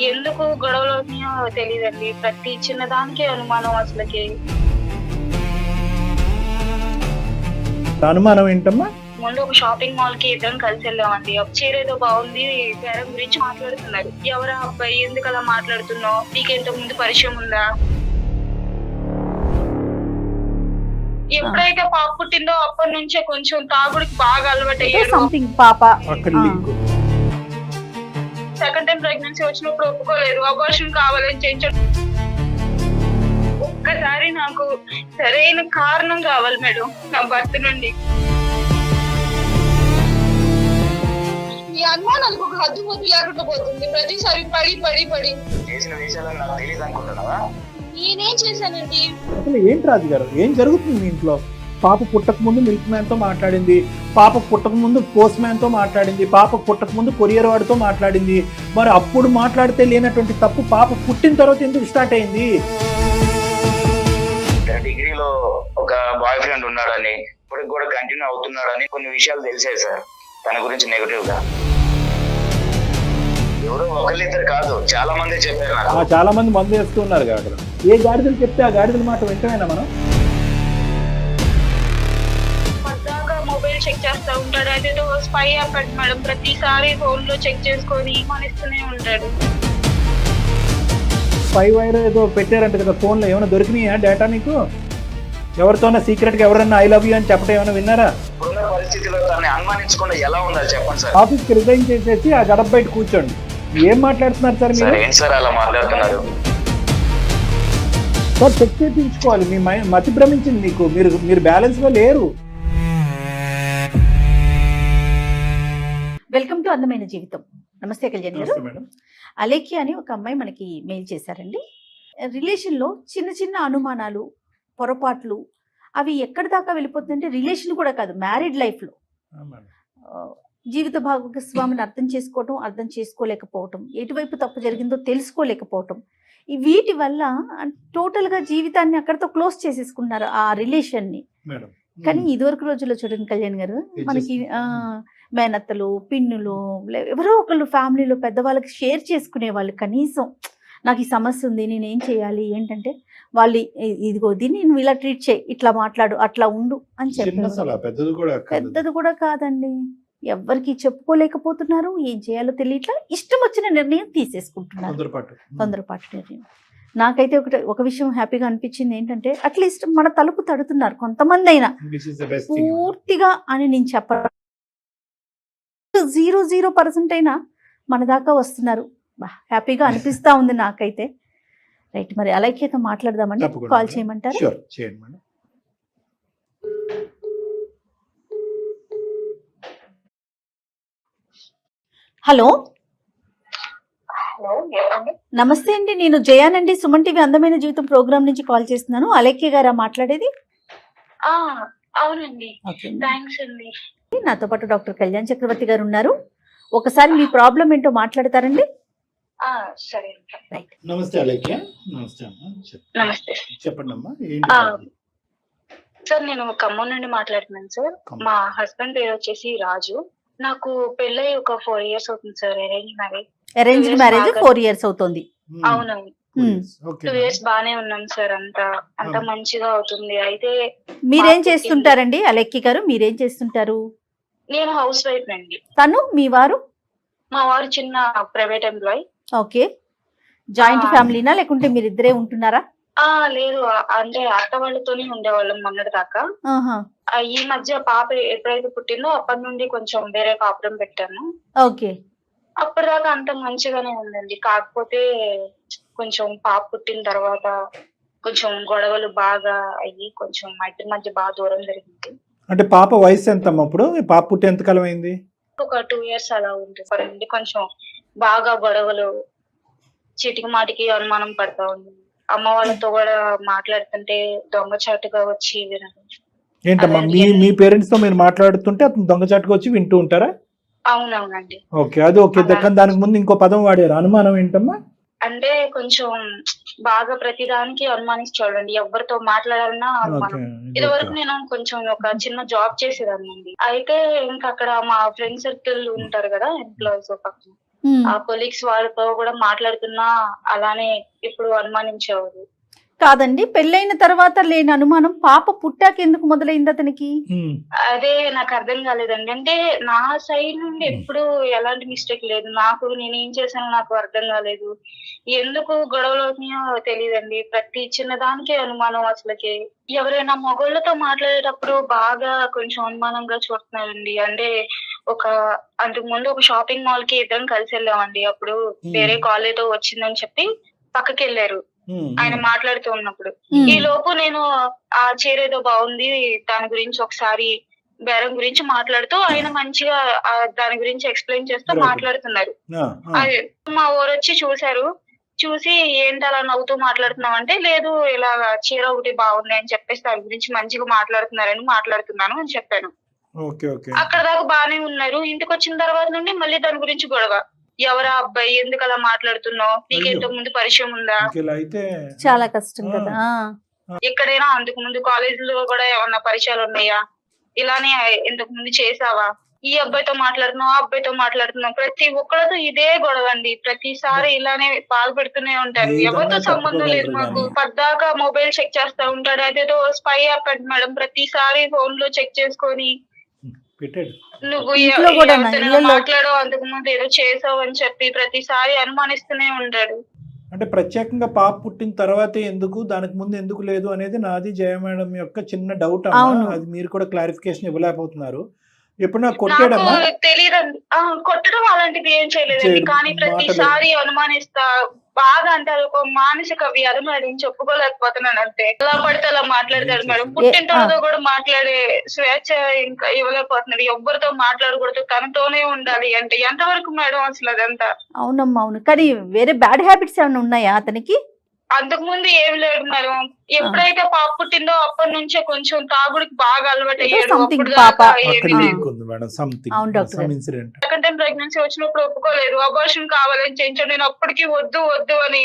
ఎందుకు గొడవలు అవుతున్నాయో తెలియదండి. ప్రతి చిన్న దానికి అనుమానం అసలుకి. అనుమానం ఏంటమ్మా? ముందు ఒక షాపింగ్ మాల్ కి ఇద్దరం కలిసి వెళ్ళామండి. ఒక చీర ఏదో బాగుంది, బేరం గురించి మాట్లాడుతున్నారు. ఎవరా అబ్బాయి, ఎందుకు అలా మాట్లాడుతున్నావు, నీకు ఇంతకు ముందు పరిచయం ఉందా? ఎప్పుడైతే పాప పుట్టిందో అప్పటి నుంచే కొంచెం తాగుడికి బాగా అలవాటు అయ్యాడు. సంథింగ్ పాప అక్కడ లింక్. సెకండ్ టైం ప్రెగ్నెన్సీ వచ్చినప్పుడు ఒప్పుకోలేదు, అబార్షన్ కావాలని చేయించాడు. ఒక్కసారి నాకు సరైన కారణం కావాలి మేడం నా భర్త నుండి. ఈ అనుమానాలకు ఒక హద్దు ముద్దు లేకుండా పోతుంది. ప్రతిసారి పడి పడి పడి చేసిన విషయాలు నాకు తెలియదు అనుకుంటున్నావా? నేనేం చేశానండి? అసలు ఏంటి రాజు గారు, ఏం జరుగుతుంది మీ ఇంట్లో? పాప పుట్టక ముందు మిల్క్ మ్యాన్ తో మాట్లాడింది, పాప పుట్టక ముందు పోస్ట్ మ్యాన్ తో మాట్లాడింది, పాప పుట్టక ముందు కొరియర్ వాడితో మాట్లాడింది. మరి అప్పుడు మాట్లాడితే లేనటువంటి తప్పు పాప పుట్టిన తర్వాత ఎందుకు స్టార్ట్ అయింది? డిగ్రీలో ఒక బాయ్ ఫ్రెండ్ ఉన్నాడని, ఇప్పటికి కూడా కంటిన్యూ అవుతున్నాడని కొన్ని విషయాలు తెలిసాయి సార్ తన గురించి నెగటివ్ గా. ఎవరో ఒకళ్ళిద్దరు కాదు, చాలా మంది చెప్పారు నాకు. చాలా మంది మందు వేస్తూ ఉన్నారు కాబట్టి ఏ గాడిదలు చెప్తే ఆ గాడిదల మాట వింటమేనా మనం? పద్దాగా మొబైల్ చెక్ చేస్తా ఉంటాడు. అదేదో స్పై అప్పటి మేడం, ప్రతిసారి ఫోన్ లో చెక్ చేసుకొని మనిస్తూనే ఉంటాడు. స్పై వైర్ ఏదో పెట్టారంట కదా ఫోన్ లో, ఏమైనా దొరికినాయా డేటా నీకు? ఎవరితోనా సీక్రెట్ గా ఎవరన్నా ఐ లవ్ యూ అని చెప్పడం ఏమైనా విన్నారా? ఇప్పుడున్న పరిస్థితిలో తనని అనుమానించకుండా ఎలా ఉండాలి చెప్పండి సార్. ఆఫీస్ కి రిజైన్ చేసేసి ఆ గడప బయట కూర్చోండి. ఏం మాట్లాడుతున్నారు సార్ మీరు? ఏంటి సార్ అలా మాట్లాడుతున్నారు? సార్ చెక్ చేయించుకోవాలి. మీ మతి భ్రమించింది మీకు, మీరు బ్యాలెన్స్ లో లేరు. వెల్కమ్ టు అందమైన జీవితం. నమస్తే కళ్యాణ్ గారు. అలేఖ్య అని ఒక అమ్మాయి మనకి మెయిల్ చేశారండి. రిలేషన్ లో చిన్న చిన్న అనుమానాలు, పొరపాట్లు అవి ఎక్కడి దాకా వెళ్ళిపోతుందంటే రిలేషన్ కూడా కాదు, మ్యారీడ్ లైఫ్ లో జీవిత భాగస్వామిని అర్థం చేసుకోవటం, అర్థం చేసుకోలేకపోవటం, ఎటువైపు తప్పు జరిగిందో తెలుసుకోలేకపోవటం, వీటి వల్ల టోటల్ గా జీవితాన్ని అక్కడితో క్లోజ్ చేసేసుకున్నారు ఆ రిలేషన్ ని. కానీ ఇదివరకు రోజుల్లో చూడండి కళ్యాణ్ గారు, మనకి మేనత్తలు, పిన్నులు, ఎవరో ఒకళ్ళు ఫ్యామిలీలో పెద్దవాళ్ళకి షేర్ చేసుకునే వాళ్ళు. కనీసం నాకు ఈ సమస్య ఉంది, నేనేం చేయాలి, ఏంటంటే వాళ్ళు ఇదిగో దీన్ని నువ్వు ఇలా ట్రీట్ చేయి, ఇట్లా మాట్లాడు, అట్లా ఉండు అని చెప్పారు. పెద్దది కూడా కాదండి, ఎవరికి చెప్పుకోలేకపోతున్నారు, ఏం చేయాలో తెలియట్లా, ఇష్టం వచ్చిన నిర్ణయం తీసేసుకుంటున్నారు, తొందరపాటు నిర్ణయం. నాకైతే ఒక విషయం హ్యాపీగా అనిపించింది ఏంటంటే, అట్లీస్ట్ మన తలుపు తడుతున్నారు కొంతమంది అయినా, పూర్తిగా అని నేను చెప్పను, 0% అయినా మన దాకా వస్తున్నారు. హ్యాపీగా అనిపిస్తా ఉంది నాకైతే. రైట్, మరి అలైక్యతో మాట్లాడదామండి. కాల్ చేయమంటారు? హలో నమస్తే అండి, నేను జయానండి, సుమన్ టీవీ అందమైన జీవితం ప్రోగ్రామ్ నుంచి కాల్ చేస్తున్నాను. అలేఖ్య గారా మాట్లాడేది? అవునండి, థాంక్స్ అండి. నాతో పాటు డాక్టర్ కళ్యాణ్ చక్రవర్తి గారు ఉన్నారు. ఒకసారి మీ ప్రాబ్లం ఏంటో మాట్లాడతారండి? సరే. నమస్తే అలేఖ్య. నమస్తే. చెప్పండి అమ్మా. సార్ నేను ఖమ్మం నుండి మాట్లాడుతున్నాను సార్. మా హస్బెండ్ పేరు వచ్చేసి రాజు. నాకు పెళ్ళై ఒక 4 years అవుతుంది సార్. అరేంజ్డ్ మ్యారేజ్ 4 years అవుతుంది. అవునండి. 2 years బానే ఉన్నాం సార్. అంతా మంచిగా అవుతుంది. అయితే మీరేం చేస్తుంటారండి అలెక్కి గారు? మీరేం చేస్తుంటారు? నేను హౌస్ వైఫ్ అండి. తను మీ వారు? మా వారు చిన్న ప్రైవేట్ ఎంప్లాయ్. ఓకే. జాయింట్ ఫ్యామిలీనా లేకుంటే మీరిద్దరే ఉంటున్నారా? లేదు, అంటే అత్త వాళ్ళతోనే ఉండేవాళ్ళం మొన్నటి దాకా. ఈ మధ్య పాప ఎప్పుడైతే పుట్టిందో అప్పటి నుండి కొంచెం వేరే కాపురం పెట్టాను. ఓకే. అప్పటిదాకా అంత మంచిగానే ఉందండి. కాకపోతే కొంచెం పాప పుట్టిన తర్వాత కొంచెం గొడవలు బాగా అయ్యి కొంచెం మా ఇద్దరి మధ్య బాగా దూరం జరిగింది. అంటే పాప వయసు ఎంత అప్పుడు? పాప పుట్టి ఎంత కాలం అయింది? ఒక 2 years అలా ఉంటుంది. కొంచెం బాగా గొడవలు, చీటికి మాటికి అనుమానం పడతా ఉంది. అమ్మ వాళ్ళతో కూడా మాట్లాడుతుంటే దొంగచాటుగా వచ్చి వినడం. ఏంటమ్మా, మీ పేరెంట్స్ తో మీరు మాట్లాడుతుంటే అతను దొంగచాటుగా వచ్చి వింటూ ఉంటారా? అవునవునండి. ఓకే, అది ఓకే. దానికి ముందు ఇంకో పదం వాడారు, అనుమానం. ఏంటమ్మా? అంటే కొంచెం బాగా ప్రతిదానికి అనుమానించి చూడండి, ఎవరితో మాట్లాడాలన్నా అనుమానం. ఇది వరకు నేను కొంచెం ఒక చిన్న జాబ్ చేసేదాన్ని. అయితే ఇంకా అక్కడ మా ఫ్రెండ్ సర్కిల్ ఉంటారు కదా, ఎంప్లాయీస్ పక్కన, ఆ కొలీగ్స్ వాళ్ళతో కూడా మాట్లాడుతున్నా అలానే ఇప్పుడు అనుమానించేవారు. కాదండి, పెళ్ళైన తర్వాత లేని అనుమానం పాప పుట్టాక ఎందుకు మొదలైంది అతనికి? అదే నాకు అర్థం కాలేదండి. అంటే నా సైడ్ నుండి ఎప్పుడు ఎలాంటి మిస్టేక్ లేదు. నాకు నేనేం చేశానో నాకు అర్థం కాలేదు. ఎందుకు గొడవలు అవుతున్నాయో తెలియదండి. ప్రతి చిన్నదానికే అనుమానం అసలుకి. ఎవరైనా మగోళ్ళతో మాట్లాడేటప్పుడు బాగా కొంచెం అనుమానంగా చూస్తున్నారండి. అంటే అంతకు ముందు ఒక షాపింగ్ మాల్ కి ఇద్దరం కలిసి వెళ్ళామండి. అప్పుడు వేరే కాల్ ఏదో వచ్చిందని చెప్పి పక్కకి వెళ్ళారు ఆయన మాట్లాడుతూ ఉన్నప్పుడు. ఈ లోపు నేను ఆ చీర ఏదో బాగుంది, దాని గురించి ఒకసారి బేరం గురించి మాట్లాడుతూ ఆయన మంచిగా దాని గురించి ఎక్స్ప్లెయిన్ చేస్తూ మాట్లాడుతున్నారు. అది మా ఊరొచ్చి చూశారు. చూసి ఏంటి అలా నవ్వుతూ మాట్లాడుతున్నావు అంటే, లేదు ఇలా చీర ఒకటి బాగుంది అని చెప్పేసి దాని గురించి మంచిగా మాట్లాడుతున్నాను అని చెప్పాను. అక్కడ దాకా బానే ఉన్నారు. ఇంటికి వచ్చిన తర్వాత నుండి మళ్ళీ దాని గురించి గొడవ. ఎవరా అబ్బాయి, ఎందుకు అలా మాట్లాడుతున్నావు, నీకు ఇంతకు ముందు పరిచయం ఉందా? చాలా కష్టం కదా. ఎక్కడైనా అంతకు ముందు కాలేజ్ లో కూడా ఏమన్నా పరిచయాలు ఉన్నాయా, ఇలానే ఇంతకు ముందు చేసావా, ఈ అబ్బాయితో మాట్లాడుతున్నావు ఆ అబ్బాయితో మాట్లాడుతున్నావు, ప్రతి ఒక్కరితో ఇదే గొడవ అండి. ప్రతిసారి ఇలానే బాధపెడుతూనే ఉంటారు. ఎవరితో సంబంధం లేదు మాకు. పద్దాకా మొబైల్ చెక్ చేస్తా ఉంటాడు. అదేదో స్పై యాప్ అంట మేడం, ప్రతిసారి ఫోన్ లో చెక్ చేసుకొని నువ్వు మాట్లాడవు, అంతకు ముందు ఏదో చేసావు అని చెప్పి ప్రతిసారి అనుమానిస్తూనే ఉంటాడు. అంటే ప్రత్యేకంగా పాప పుట్టిన తర్వాతే ఎందుకు, దానికి ముందు ఎందుకు లేదు అనేది నాది జయ మేడం యొక్క చిన్న డౌట్ అమ్మా. అది మీరు కూడా క్లారిఫికేషన్ ఇవ్వలేకపోతున్నారు. ఎప్పుడు నాకు కొట్టాడమ్మా? తెలియదండి, కొట్టడం అలాంటిది ఏం చేయలేదండి. కానీ ప్రతిసారి అనుమానిస్తా బాగా. అంటే అది ఒక మానసిక వ్యాధి మేడం, చెప్పుకోలేకపోతున్నాను. అంతే ఎలా పడితే అలా మాట్లాడతాడు మేడం. పుట్టింటోళ్ళతో కూడా మాట్లాడే స్వేచ్ఛ ఇంకా ఇవ్వలేకపోతున్నాడు. ఎవ్వరితో మాట్లాడకూడదు, తనతోనే ఉండాలి అంటే ఎంతవరకు మేడం అసలు అదంతా? అవునమ్మా అవును. కానీ వేరే బ్యాడ్ హ్యాబిట్స్ ఏమైనా ఉన్నాయా అతనికి? అంతకు ముందు ఏం లేదు మేడం. ఎప్పుడైతే పాప పుట్టిందో అప్పటి నుంచే కొంచెం తాగుడికి బాగా అలవాటు అయ్యాడు. సెకండ్ టైం ప్రెగ్నెన్సీ వచ్చినప్పుడు ఒప్పుకోలేదు, అబార్షన్ కావాలని చేయించాడు. నేను అప్పటికి వద్దు అని,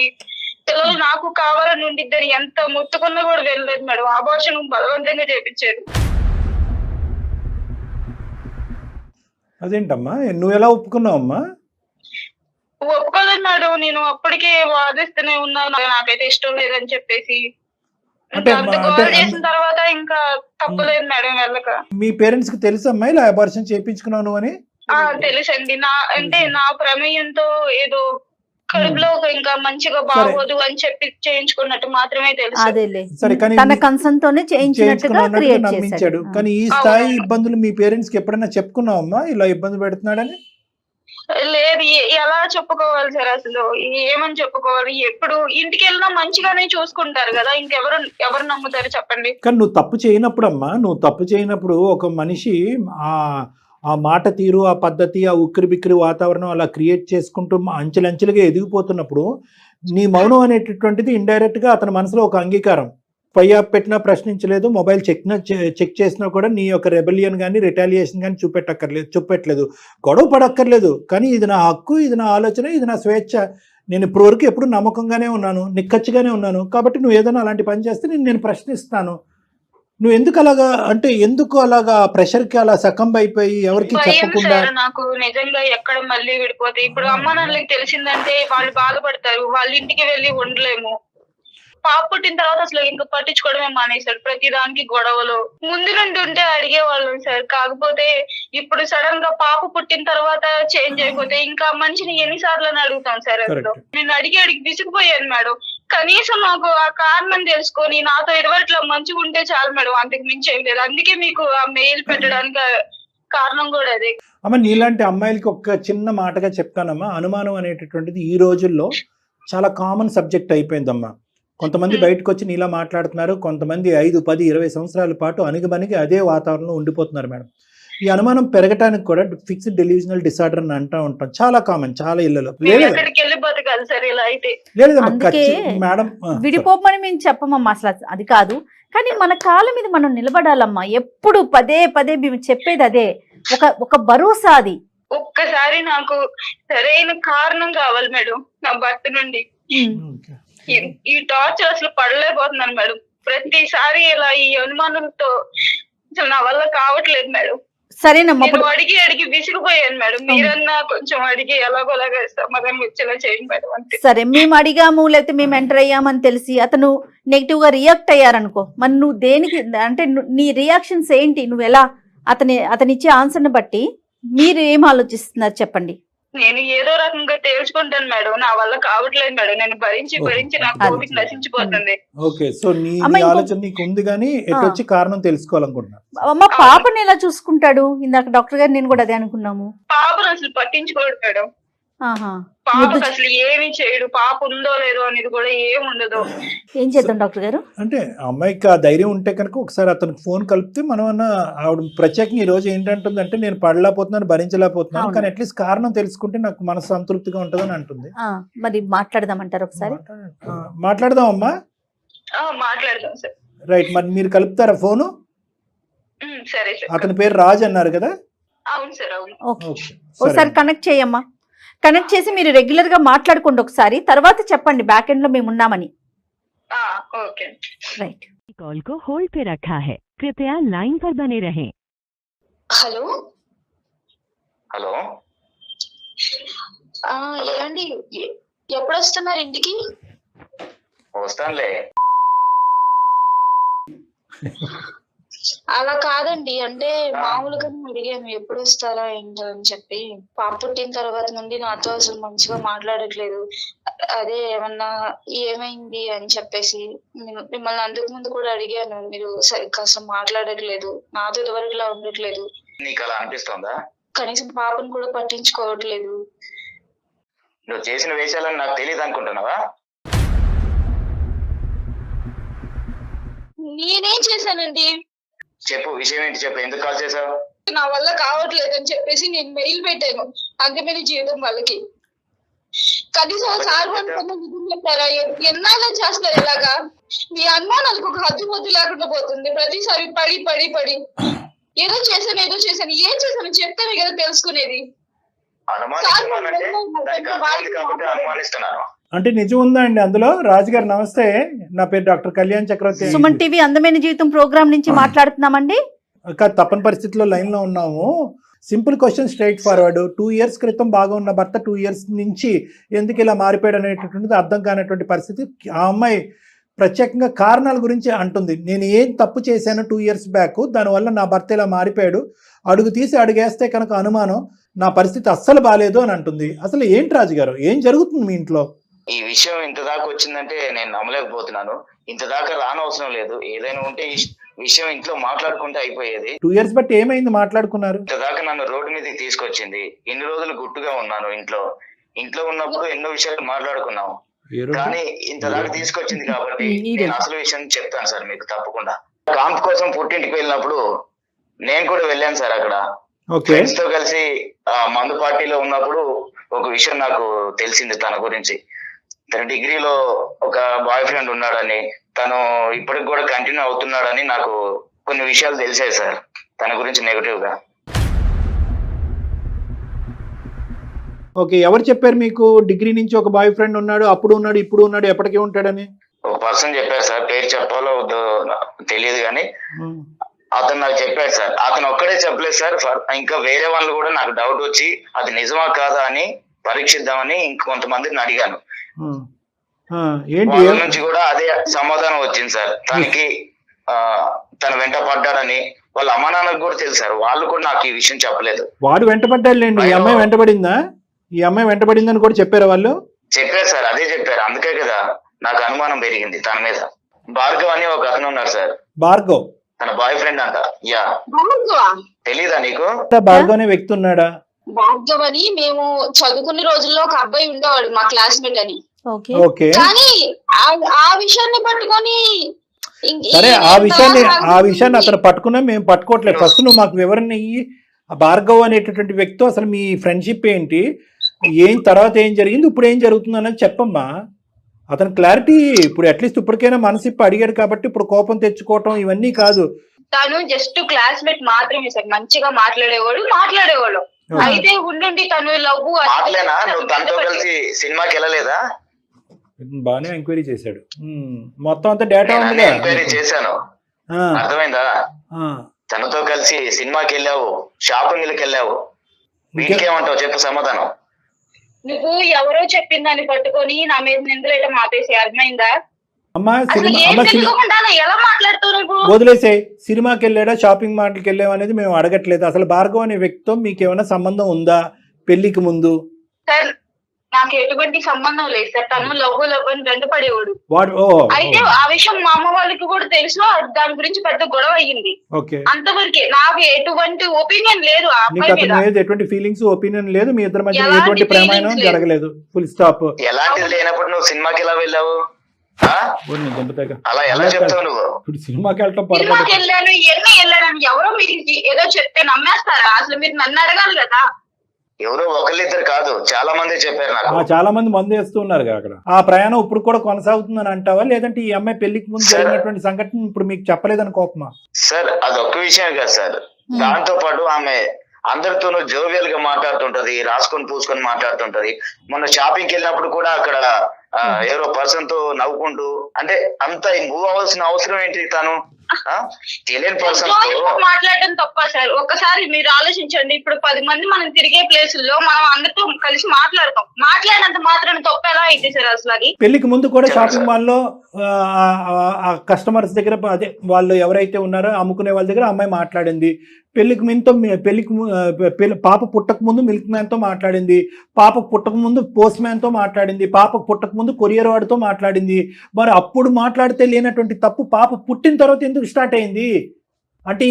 పిల్లలు నాకు కావాలని ఉండిద్దని ఎంత ముట్టుకున్నా కూడా వెళ్ళలేదు మేడం. అబార్షన్ బలవంతంగా చేయించాడు. అదేంటమ్మా, నువ్వు ఎలా ఒప్పుకున్నావమ్మా? ఒప్పుకోలేదు మేడం. నేను అప్పటికే వాదిస్తూనే ఉన్నాను, నాకైతే ఇష్టం లేదని చెప్పేసి. చేసిన తర్వాత ఇంకా తప్పలేదు మేడం వెళ్ళక. మీ పేరెంట్స్ కి తెలుసమ్మా ఇలా అబార్షన్ చేయించుకున్నావు నువ్వు అని? తెలుసండి. నా ప్రమేయంతో ఏదో కడుపులో ఇంకా మంచిగా బాగోదు అని చెప్పి చేయించుకున్నట్టు మాత్రమే తెలుసు. తన కన్సర్న్ తోనే చేయించినట్టుగా క్రియేట్ చేశాడు. కానీ ఈ స్థాయి ఇబ్బందులు మీ పేరెంట్స్ కి ఎప్పుడైనా చెప్పుకున్నావమ్మా ఇలా ఇబ్బంది పెడుతున్నాడని? లేదు, ఎలా చెప్పుకోవాలి సార్ అసలు, ఏమని చెప్పుకోవాలి? ఎప్పుడు ఇంటికి వెళ్ళినా మంచిగానే చూసుకుంటారు కదా, ఎవరు నమ్ముతారు చెప్పండి? కానీ నువ్వు తప్పు చేయనప్పుడు అమ్మా, నువ్వు తప్పు చేయనప్పుడు ఒక మనిషి ఆ మాట తీరు, ఆ పద్ధతి, ఆ ఉక్కిరి బిక్కిరి వాతావరణం అలా క్రియేట్ చేసుకుంటూ అంచెలంచెలుగా ఎదిగిపోతున్నప్పుడు నీ మౌనం అనేటటువంటిది ఇండైరెక్ట్ గా అతని మనసులో ఒక అంగీకారం. పై పెట్టినా ప్రశ్నించలేదు, మొబైల్ చెక్ చేసినా కూడా నీ యొక్క రెబెలియన్ కానీ రిటాలియేషన్ కానీ చూపెట్టలేదు, గొడవ పడక్కర్లేదు. కానీ ఇది నా హక్కు, ఇది నా ఆలోచన, ఇది నా స్వేచ్ఛ, నేను ఇప్పటివరకు ఎప్పుడు నమ్మకంగానే ఉన్నాను, నిక్కచ్చిగానే ఉన్నాను, కాబట్టి నువ్వు ఏదైనా అలాంటి పని చేస్తే నేను ప్రశ్నిస్తాను. నువ్వు ఎందుకు అలాగా ప్రెషర్ కి అలా సకంబ్ అయిపోయి ఎవరికి చెప్పకుండా? నాకు నిజంగా ఎక్కడ మళ్ళీ విడిపోతే ఇప్పుడు అమ్మ నాన్నలకి తెలిసిందంటే వాళ్ళు బాధపడతారు, వాళ్ళ ఇంటికి వెళ్ళి ఉండలేము. పాప పుట్టిన తర్వాత అసలు ఇంకా పట్టించుకోవడమే మానేశాడు. ప్రతి దానికి గొడవలు. ముందు నుండి ఉంటే అడిగేవాళ్ళం సార్. కాకపోతే ఇప్పుడు సడన్ గా పాప పుట్టిన తర్వాత చేంజ్ అయిపోతే ఇంకా మనిషిని ఎన్నిసార్లు అని అడుగుతాం సార్. అసలు నేను అడిగి విసిగిపోయాను మేడం. కనీసం నాకు ఆ కారణం తెలుసుకొని నాతో ఇదివరట్లా మంచిగా ఉంటే చాలు మేడం, అంతకు మించి ఏం లేదు. అందుకే మీకు ఆ మెయిల్ పెట్టడానికి కారణం కూడా అదే. అమ్మ, నీలాంటి అమ్మాయిలకి ఒక చిన్న మాటగా చెప్తానమ్మా, అనుమానం అనేటటువంటిది ఈ రోజుల్లో చాలా కామన్ సబ్జెక్ట్ అయిపోయిందమ్మా. కొంతమంది బయటకు వచ్చి నీలా మాట్లాడుతున్నారు, కొంతమంది 5, 10, 20 సంవత్సరాల పాటు అణిగిమణిగి అదే వాతావరణంలో ఉండిపోతున్నారు మేడం. ఈ అనుమానం పెరగటానికి కూడా ఫిక్స్డ్ డెల్యూషనల్ డిసార్డర్ అని అంటూ ఉంటాం, చాలా కామన్, చాలా ఇళ్లలో. మేడం విడిపోమని మేము చెప్పమమ్మా, అసలు అది కాదు. కానీ మన కాళ్ళ మీద మనం నిలబడాలమ్మా. ఎప్పుడు పదే మేము చెప్పేది అదే, ఒక భరోసా. అది ఒక్కసారి నాకు సరైన కారణం కావాలి మేడం నా భర్త నుండి. ఈ టార్చర్ అసలు పడలేకపోతున్నాను మేడం. ప్రతిసారి ఇలా ఈ అనుమానంతో అసలు నా వల్ల కావట్లేదు మేడం. సరేనమ్మా నేను ఇప్పుడు అడిగి విసిగిపోయాను మేడం. మీరన్నా కొంచెం అడిగి ఎలాగోలాగా సమాధానం వచ్చేలా చేయండి మేడం అంతే. సరే మేము అడిగాము లేకపోతే మేము ఎంటర్ అయ్యామని తెలిసి అతను నెగిటివ్ గా రియాక్ట్ అయ్యారనుకో, మరి నువ్వు దేనికి అంటే నీ రియాక్షన్స్ ఏంటి, నువ్వు ఎలా అతని ఇచ్చే ఆన్సర్ ని బట్టి మీరు ఏం ఆలోచిస్తున్నారు చెప్పండి. నేను ఏదో రకంగా తేల్చుకుంటాను మేడం, నా వల్ల కావట్లేదు మేడం. నేను భరించి నా కోపిక నశించిపోతుంది. ఓకే, సో నీ అమ్మ, ఇంకో- ఆలోచన నీకు ఉంది కానీ ఎటొచ్చి కారణం తెలుసుకోవాలనుకుంటున్నా. అమ్మ పాపని ఎలా చూసుకుంటాడు? ఇందాక డాక్టర్ గారు నేను కూడా అదే అనుకున్నాము. పాపను అసలు పట్టించుకోడు మేడం. ఆహా, పాపకు అసలు ఏమి చేయడు. పాప ఉందో లేదో అనేది కూడా ఏం ఉండదు. ఏం చేద్దాం డాక్టర్ గారు? అంటే అమ్మాయికి ఆ ధైర్యం ఉంటే కనుక ఒకసారి అతనికి ఫోన్ కలిపితే మనం అన్న ఆవిడ ప్రత్యేకంగా ఈ రోజు ఏంటంటుందంటే నేను పడలేకపోతున్నాను, భరించలేకపోతున్నాను, అవును. కానీ అట్లీస్ట్ కారణం తెలుసుకుంటే నాకు మనసు సంతృప్తిగా ఉంటుందని అంటుంది. మరి మాట్లాడదామంటారు ఒకసారి? మాట్లాడదాం అమ్మా. మాట్లాడదాం సార్. రైట్, మరి మీరు కలుపుతారా ఫోను? సరే సార్. అతని పేరు రాజ్ అన్నారు కదా? అవును సార్, అవును. ఓకే, ఓకే, ఒకసారి కనెక్ట్ చేయమ్మా. కనెక్ట్ చేసి మీరు రెగ్యులర్ గా మాట్లాడుకోండి ఒకసారి, తర్వాత చెప్పండి బ్యాక్ ఎండ్ లో మేము ఉన్నామని. Okay right. कॉल को होल्ड पे रखा है, कृपया लाइन पर बने रहें। హలో హలో, ఏమండి, ఎప్పుడు వస్తున్నారు ఇంటికి? వస్తానులే. అలా కాదండి, అంటే మామూలుగా అడిగాను ఎప్పుడు వస్తారా ఏంటో అని చెప్పి. పాప పుట్టిన తర్వాత నుండి నాతో అసలు మంచిగా మాట్లాడట్లేదు. అదే ఏమన్నా ఏమైంది అని చెప్పేసి మిమ్మల్ని అందుకు ముందు కూడా అడిగాను, మీరు సరిగ్గా అసలు మాట్లాడట్లేదు, నాతో ఇదివరకులా ఉండట్లేదు. నీకు అలా అనిపిస్తుందా? కనీసం పాపను కూడా పట్టించుకోవట్లేదు. నువ్వు చేసిన వేషాలని నాకు తెలియదు అనుకుంటున్నావా? నేనేం చేశానండి? చెప్పు, విషయం ఏంటి చెప్పు, ఎందుకు కాల్ చేసావు? నా వల్ల కావట్లేదు అని చెప్పేసి నేను మెయిల్ పెట్టాను అందమైన జీవితం వాళ్ళకి. కనీసం సార్ పెట్టారా? ఎన్నాళ్ళ చేస్తారు ఇలాగా? మీ అనుమానాలకు ఒక హద్దు పొద్దు లేకుండా పోతుంది. ప్రతిసారి పడి పడి పడి ఏదో చేశాను ఏం చేశాను చెప్తానే కదా తెలుసుకునేది. అనుమానిస్తున్నాను. అంటే నిజం ఉందా అండి అందులో? రాజుగారు నమస్తే, నా పేరు డాక్టర్ కళ్యాణ్ చక్రవర్తి. సుమన్ టీవీ అందమైన జీవితం ప్రోగ్రామ్ నుంచి మాట్లాడుతున్నామండి. తప్పని పరిస్థితిలో లైన్ లో ఉన్నాము. Simple question, straight forward. 2 years క్రితం బాగా ఉన్న భర్త 2 years నుంచి ఎందుకు ఇలా మారిపోయాడు అనేటటువంటిది అర్థం కానటువంటి పరిస్థితి. ఆ అమ్మాయి ప్రత్యేకంగా కారణాల గురించి అంటుంది. నేను ఏం తప్పు చేశాను 2 years బ్యాక్, దానివల్ల నా భర్త ఇలా మారిపోయాడు, అడుగు తీసి అడుగేస్తే కనుక అనుమానం, నా పరిస్థితి అస్సలు బాగాలేదు అని అంటుంది. అసలు ఏంటి రాజుగారు, ఏం జరుగుతుంది మీ ఇంట్లో? ఈ విషయం ఇంత దాకా వచ్చిందంటే నేను నమ్మలేకపోతున్నాను. ఇంత దాకా రానవసరం లేదు. ఏదైనా ఉంటే ఈ విషయం ఇంట్లో మాట్లాడుకుంటే అయిపోయేది. 2 years బట్టి ఏమైంది మాట్లాడుకున్నారు? ఇంత దాకా నన్ను రోడ్డు మీదకి తీసుకొచ్చింది. ఇన్ని రోజులు గుట్టుగా ఉన్నాను ఇంట్లో ఉన్నప్పుడు ఎన్నో విషయాలు మాట్లాడుకున్నాం. కానీ ఇంత దాకా తీసుకొచ్చింది కాబట్టి నేను అసలు విషయం చెప్తాను సార్ మీకు తప్పకుండా. కాంప్ కోసం పుట్టింటికి వెళ్ళినప్పుడు నేను కూడా వెళ్ళాను సార్. అక్కడ ఫ్రెండ్స్ తో కలిసి మందు పార్టీలో ఉన్నప్పుడు ఒక విషయం నాకు తెలిసింది తన గురించి. తన డిగ్రీలో ఒక బాయ్ ఫ్రెండ్ ఉన్నాడని, తను ఇప్పటికి కూడా కంటిన్యూ అవుతున్నాడని నాకు కొన్ని విషయాలు తెలిసాయి సార్ తన గురించి నెగటివ్ గా. ఓకే, ఎవరు చెప్పారు మీకు డిగ్రీ నుంచి ఒక బాయ్ ఫ్రెండ్ ఉన్నాడు, అప్పుడు ఉన్నాడు, ఇప్పుడు ఉన్నాడు, ఎప్పటికీ ఉంటాడని? ఒక పర్సన్ చెప్పారు సార్, పేరు చెప్పాలో వద్దో తెలియదు కానీ అతను నాకు చెప్పాడు సార్. అతను ఒక్కడే చెప్పలేదు సార్, ఇంకా వేరే వాళ్ళు కూడా నాకు డౌట్ వచ్చి అది నిజమా కాదా అని పరీక్షిద్దామని ఇంకొంతమందిని అడిగాను. వాళ్ళ నుంచి కూడా అదే సమాధానం వచ్చింది సార్. తను వెంట పడ్డాడని వాళ్ళ అమ్మ నాన్నకు కూడా తెలుసు సార్. వాళ్ళు కూడా నాకు ఈ విషయం చెప్పలేదు. వాడు వెంటపడ్డాడులేండి. ఈ అమ్మాయి వెంటపడిందా? ఈ అమ్మాయి వెంటపడిందని కూడా చెప్పారు వాళ్ళు? చెప్పారు సార్, అదే చెప్పారు. అందుకే కదా నాకు అనుమానం పెరిగింది తన మీద. భార్గవ్ అని ఒక అతను ఉన్నారు సార్. భార్గవ్ తన బాయ్ ఫ్రెండ్ అంట. యా, తెలీదా నీకు? భార్గవ్ అనే వ్యక్తి ఉన్నాడా? భార్గవ్ అని మేము చదువుకునే రోజుల్లో ఒక అబ్బాయి ఉండేవాడు మా క్లాస్మేట్ అని. ఓకే, కానీ ఆ విషయాన్ని పట్టుకొని సరే, ఆ విషయాన్ని అతను పట్టుకున్నా మేము పట్టుకోవట్లేదు. ఫస్ట్ నువ్వు మాకు వివరణ ఇయ్యి. భార్గవ్ అనేటటువంటి వ్యక్తి అసలు మీ ఫ్రెండ్షిప్ ఏంటి, ఏం తర్వాత ఏం జరిగింది, ఇప్పుడు ఏం జరుగుతుంది అన్నది చెప్పమ్మా. అతను క్లారిటీ ఇప్పుడు అట్లీస్ట్ ఇప్పటికైనా మనసిప్పి అడిగాడు కాబట్టి ఇప్పుడు కోపం తెచ్చుకోవటం ఇవన్నీ కాదు. తను జస్ట్ క్లాస్మేట్ మాత్రమే సార్, మంచిగా మాట్లాడేవాడు. అయితే ఉండండి తను లవ్ మాట్లాడేనా? నువ్వు తనతో కలిసి సినిమాకి వెళ్ళలేదా? బాగానే ఎంక్వైరీ చేశాడు. మొత్తం అంతా డేటా ఉంది. ఎంక్వైరీ చేశాను, అర్థమైందా? తనతో కలిసి సినిమాకి వెళ్ళావు, షాపింగ్కి వెళ్ళావు, వీటికేమంటావు చెప్పు సమాధానం. నువ్వు ఎవరో చెప్పిన దాన్ని పట్టుకొని నా మీద నిందలేయడం ఆపేసి, అర్థమైందా? అమ్మా అసలు సినిమా ఏం అమ్మ తెలియకుండా ఎలా మాట్లాడుతావు నువ్వు? వదిలేసే. సినిమాకి వెళ్ళాడా, షాపింగ్ మాల్కి వెళ్ళావు అనేది మేము అడగట్లేదు. అసలు భార్గవ్ అనే వ్యక్తితో మీకు ఏమైనా సంబంధం ఉందా పెళ్లికి ముందు? సార్ నాకు ఎటువంటి సంబంధం లేదు సార్. తను లవ్ అని వెంటపడేవాడు. వాడు అయితే ఆ విషయం మా అమ్మ వాళ్ళకి కూడా తెలుసు. దాని గురించి పెద్ద గొడవ అయ్యింది. ఓకే, అంతవరకే. నాకు ఎటువంటి ఒపీనియన్ లేదు ఆ నీకు అబ్బాయి అతని మీద. మీద ఎటువంటి ఫీలింగ్స్, ఒపీనియన్ లేదు, మీ ఇద్దరి మధ్య ఎలాంటి ఎటువంటి ప్రేమాయణం feelings లేదు. జరగలేదు. Full stop. ఎలాంటిది లేనప్పుడు నువ్వు సినిమాకి ఎలా వెళ్ళావు? అలా ఎలా చెప్తావు నువ్వు? ఇప్పుడు సినిమాకి వెళ్ళటం పొరపాటు. సినిమాకి వెళ్ళాను, ఎన్ని వెళ్ళాను, ఎవరో మీరు ఏదో చెప్తే నమ్మేస్తారా? అసలు మీరు నన్ను అడగాలి కదా. ఎవరో ఒకళ్ళిద్దరు కాదు, చాలా మంది చెప్పారు నాకు. చాలా మంది మందు వేస్తూ ఉన్నారు అక్కడ. ఆ ప్రయాణం ఇప్పుడు కూడా కొనసాగుతుందని అంటావా, లేదంటే ఈ అమ్మాయి పెళ్లికి ముందు జరిగినటువంటి సంఘటన ఇప్పుడు మీకు చెప్పలేదని కోపమా? సార్ అదొక్క విషయం కాదు సార్, దాంతో పాటు ఆమె అందరితోనూ జోవియల్ గా మాట్లాడుతుంటది, రాసుకొని పూసుకొని మాట్లాడుతుంటది. మొన్న షాపింగ్కి వెళ్ళినప్పుడు కూడా అక్కడ ఎవరో పర్సన్ తో నవ్వుకుంటూ, అంటే అంత మూవ్ అవ్వాల్సిన అవసరం ఏంటి? తను తెలియని పర్సన్ మాట్లాడడం తప్ప సార్? ఒక్కసారి మీరు ఆలోచించండి. ఇప్పుడు 10 మంది మనం తిరిగే ప్లేసుల్లో మనం అందరితో కలిసి మాట్లాడతాం. మాట్లాడినంత మాత్రం తప్ప ఎలా అయితే సార్ అసలు అది? పెళ్లికి ముందు కూడా షాపింగ్ మాల్ లో కస్టమర్స్ దగ్గర, అదే వాళ్ళు ఎవరైతే ఉన్నారో అమ్ముకునే వాళ్ళ దగ్గర అమ్మాయి మాట్లాడింది. పాప పుట్టక ముందు మిల్క్ మ్యాన్ తో మాట్లాడింది, పాప పుట్టక ముందు పోస్ట్ మ్యాన్ తో మాట్లాడింది, పాప పుట్టక ముందు కొరియర్ వాడితో మాట్లాడింది. మరి అప్పుడు మాట్లాడితే లేనటువంటి తప్పు పాప పుట్టిన తర్వాత ఎందుకు స్టార్ట్ అయింది? అంటే